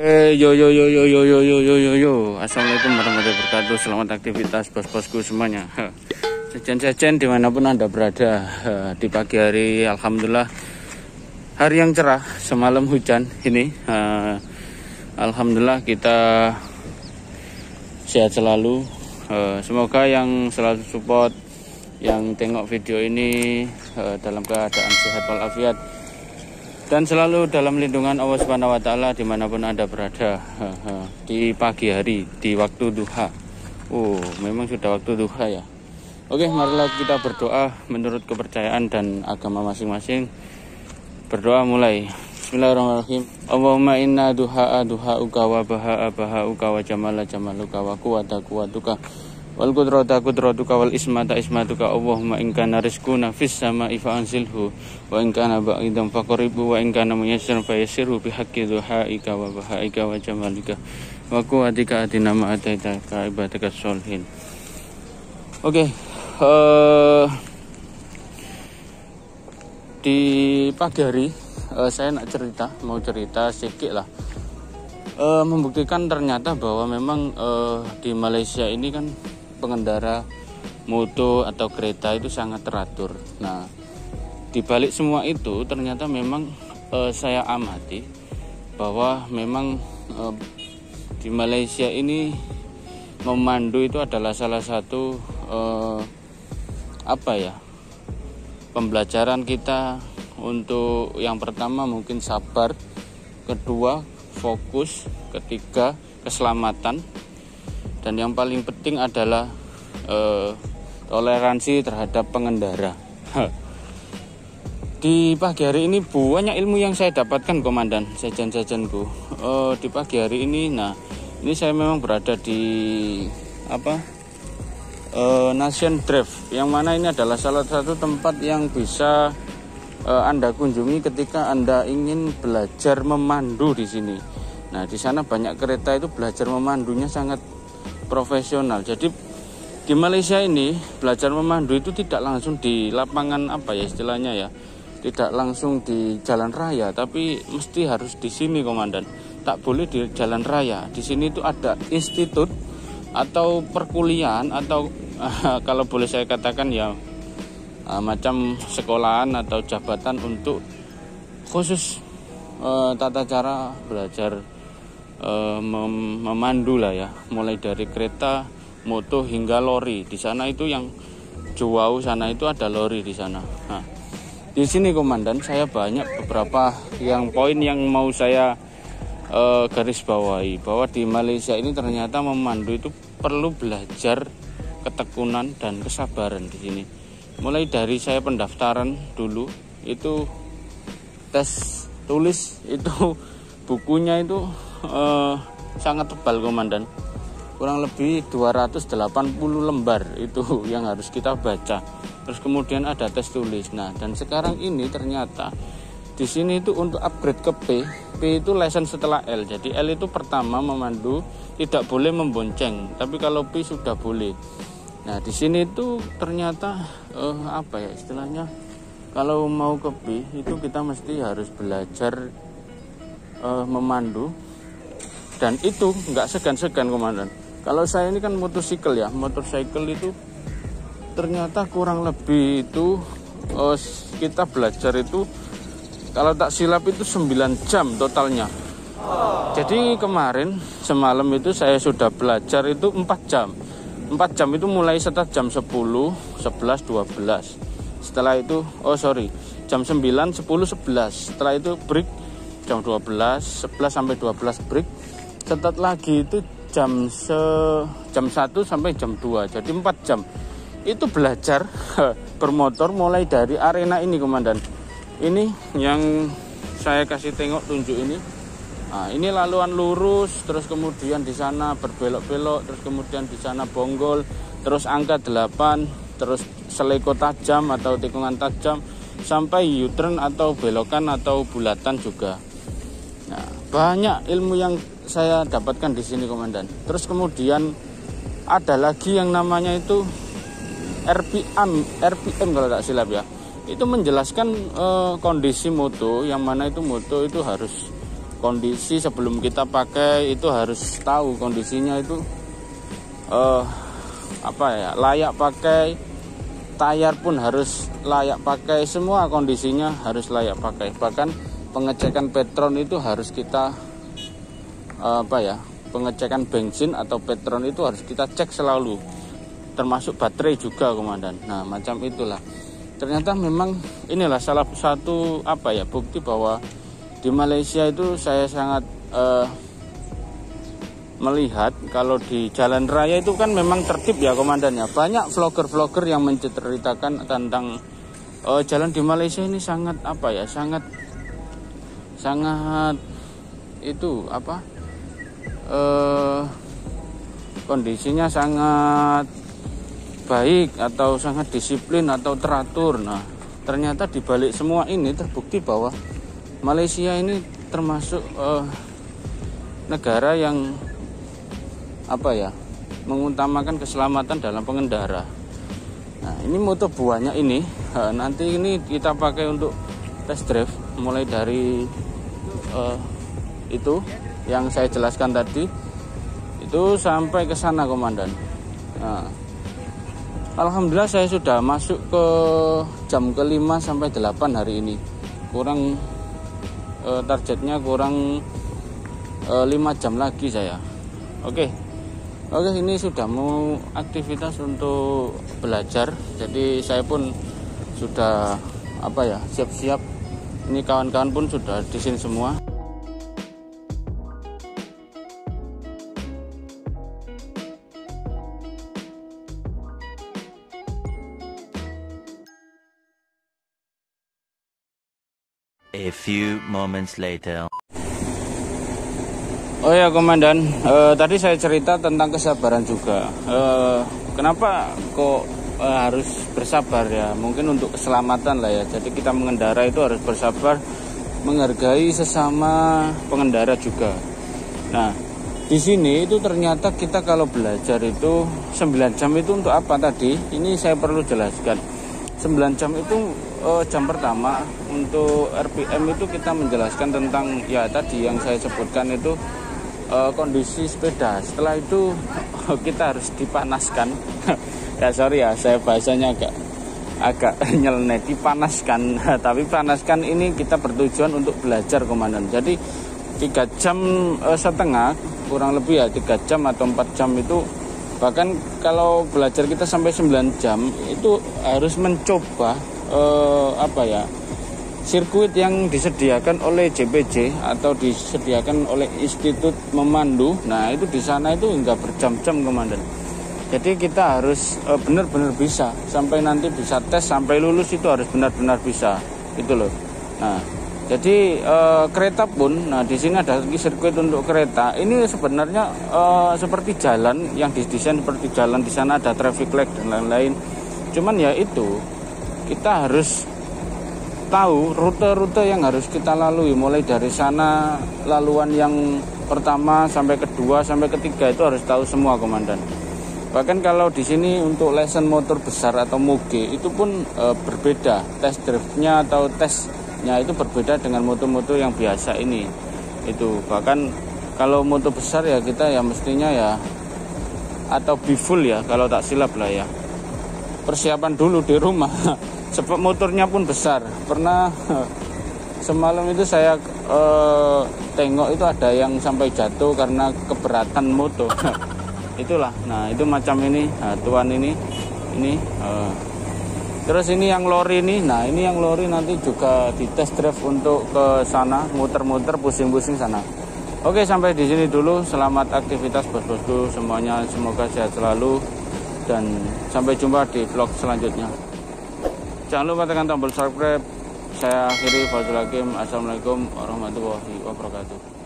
Yo yo yo yo yo yo yo yo yo yo. Assalamualaikum warahmatullahi wabarakatuh. Selamat aktivitas bos-bosku semuanya. Sejen-sejen dimanapun Anda berada. Di pagi hari alhamdulillah hari yang cerah. Semalam hujan ini. Alhamdulillah kita sehat selalu. Semoga yang selalu support, yang tengok video ini dalam keadaan sehat walafiat dan selalu dalam lindungan Allah Subhanahu wa taala dimanapun Anda berada. Di pagi hari, di waktu duha. Memang sudah waktu duha ya. Oke, marilah kita berdoa menurut kepercayaan dan agama masing-masing. Berdoa mulai. Bismillahirrahmanirrahim. Allahumma inna duha'uka wa baha'uka wa jamaluka wa quwwatuka wal qudratuka wal ismatuka. Allahumma in kana rizquna fis sama'i fa'anzilhu wa in kana ba'idan faqribu wa in kana muyassiran fayassirhu bihaqqi duha'ika wa baha'ika wa jamalika wa quwwatika atina ma ataitaka ibadaka sholihin. Oke, di pagi hari saya mau cerita sedikit lah, membuktikan ternyata bahwa memang di Malaysia ini kan pengendara motor atau kereta itu sangat teratur. Nah, di balik semua itu ternyata memang saya amati bahwa memang di Malaysia ini memandu itu adalah salah satu pembelajaran kita. Untuk yang pertama mungkin sabar, kedua fokus, ketiga keselamatan, dan yang paling penting adalah toleransi terhadap pengendara. Di pagi hari ini banyak ilmu yang saya dapatkan, komandan, sejen-sejenku. Di pagi hari ini, ini saya memang berada di Nation Drive, yang mana ini adalah salah satu tempat yang bisa Anda kunjungi ketika Anda ingin belajar memandu di sini. Nah, di sana banyak kereta itu belajar memandunya sangat profesional. Jadi di Malaysia ini belajar memandu itu tidak langsung di lapangan istilahnya ya, tidak langsung di jalan raya, tapi mesti harus di sini, komandan. Tak boleh di jalan raya. Di sini itu ada institut atau perkuliahan atau kalau boleh saya katakan ya, macam sekolahan atau jabatan untuk khusus tata cara belajar memandu lah ya, mulai dari kereta, motor hingga lori. Di sana itu yang jauh sana itu ada lori di sana. Nah, di sini komandan saya banyak beberapa poin yang mau saya garis bawahi, bahwa di Malaysia ini ternyata memandu itu perlu belajar ketekunan dan kesabaran di sini. Mulai dari saya pendaftaran dulu itu tes tulis itu bukunya itu sangat tebal, komandan. Kurang lebih 280 lembar itu yang harus kita baca. Terus kemudian ada tes tulis. Nah, dan sekarang ini ternyata di sini itu untuk upgrade ke P itu lesen setelah L. Jadi L itu pertama memandu, tidak boleh membonceng. Tapi kalau P sudah boleh. Nah, di sini itu ternyata istilahnya, kalau mau ke B itu kita mesti harus belajar memandu, dan itu nggak segan-segan, komandan. Kalau saya ini kan motorsikal ya, motorsikal itu ternyata kurang lebih itu kita belajar itu kalau tak silap itu 9 jam totalnya. Jadi kemarin semalam itu saya sudah belajar itu 4 jam. 4 jam itu mulai start jam 10, 11, 12. Setelah itu, jam 9, 10, 11. Setelah itu break jam 12, 11 sampai 12 break. Start lagi itu jam 1 sampai jam 2. Jadi 4 jam. Itu belajar bermotor mulai dari arena ini, komandan. Ini yang saya kasih tengok, tunjuk ini. Nah, ini laluan lurus, terus kemudian di sana berbelok-belok, terus kemudian di sana bonggol, terus angka 8, terus seleko tajam atau tikungan tajam, sampai U-turn atau belokan atau bulatan juga. Nah, banyak ilmu yang saya dapatkan di sini, komandan. Terus kemudian ada lagi yang namanya itu RPM kalau tak silap ya. Itu menjelaskan kondisi moto, yang mana itu moto itu harus kondisi sebelum kita pakai itu harus tahu kondisinya itu layak pakai. Tayar pun harus layak pakai, semua kondisinya harus layak pakai. Bahkan pengecekan Petron itu harus kita pengecekan bensin atau Petron itu harus kita cek selalu, termasuk baterai juga komandan. Nah macam itulah, ternyata memang inilah salah satu bukti bahwa di Malaysia itu saya sangat melihat kalau di jalan raya itu kan memang tertib ya komandannya. Banyak vlogger-vlogger yang menceritakan tentang jalan di Malaysia ini sangat kondisinya sangat baik atau sangat disiplin atau teratur. Nah ternyata dibalik semua ini terbukti bahwa Malaysia ini termasuk negara yang mengutamakan keselamatan dalam pengendara. Nah ini motor buahnya ini nanti ini kita pakai untuk test drive, mulai dari itu yang saya jelaskan tadi itu sampai ke sana komandan. Nah, alhamdulillah saya sudah masuk ke jam ke-5 sampai 8 hari ini. Kurang targetnya kurang 5 jam lagi saya. Oke, ini sudah mau aktivitas untuk belajar. Jadi saya pun sudah siap-siap. Ini kawan-kawan pun sudah di sini semua. A few moments later. Oh ya komandan, tadi saya cerita tentang kesabaran juga. Kenapa kok harus bersabar ya? Mungkin untuk keselamatan lah ya. Jadi kita mengendara itu harus bersabar, menghargai sesama pengendara juga. Nah, di sini itu ternyata kita kalau belajar itu 9 jam itu untuk apa tadi? Ini saya perlu jelaskan. 9 jam itu jam pertama untuk RPM itu kita menjelaskan tentang ya tadi yang saya sebutkan itu kondisi sepeda. Setelah itu kita harus dipanaskan. Ya sorry ya, saya bahasanya agak nyeleneh, dipanaskan. Tapi panaskan ini kita bertujuan untuk belajar komandan. Jadi 3 jam setengah kurang lebih ya, 3 jam atau 4 jam itu. Bahkan kalau belajar kita sampai 9 jam itu harus mencoba sirkuit yang disediakan oleh JPJ atau disediakan oleh Institut Memandu. Nah itu di sana itu hingga berjam-jam komandan. Jadi kita harus benar-benar bisa sampai nanti bisa tes sampai lulus itu harus benar-benar bisa itu loh. Nah jadi kereta pun, nah di sini ada sirkuit untuk kereta. Ini sebenarnya seperti jalan yang didesain seperti jalan, di sana ada traffic light dan lain-lain. Cuman ya itu kita harus tahu rute-rute yang harus kita lalui, mulai dari sana laluan yang pertama sampai kedua sampai ketiga itu harus tahu semua komandan. Bahkan kalau di sini untuk lesson motor besar atau moge itu pun berbeda, test drive-nya atau tesnya itu berbeda dengan motor-motor yang biasa ini. Itu bahkan kalau motor besar ya kita ya mestinya ya atau biful ya kalau tak silap lah ya. Persiapan dulu di rumah. Sebab motornya pun besar. Pernah semalam itu saya tengok itu ada yang sampai jatuh karena keberatan motor. Itulah. Nah itu macam ini. Nah, tuan ini. Terus ini yang lori ini. Nah ini yang lori nanti juga di test drive untuk ke sana, muter-muter, pusing-pusing sana. Oke, sampai di sini dulu. Selamat aktivitas bos-bosku semuanya. Semoga sehat selalu dan sampai jumpa di vlog selanjutnya. Jangan lupa tekan tombol subscribe. Saya akhiri. Assalamualaikum warahmatullahi wabarakatuh.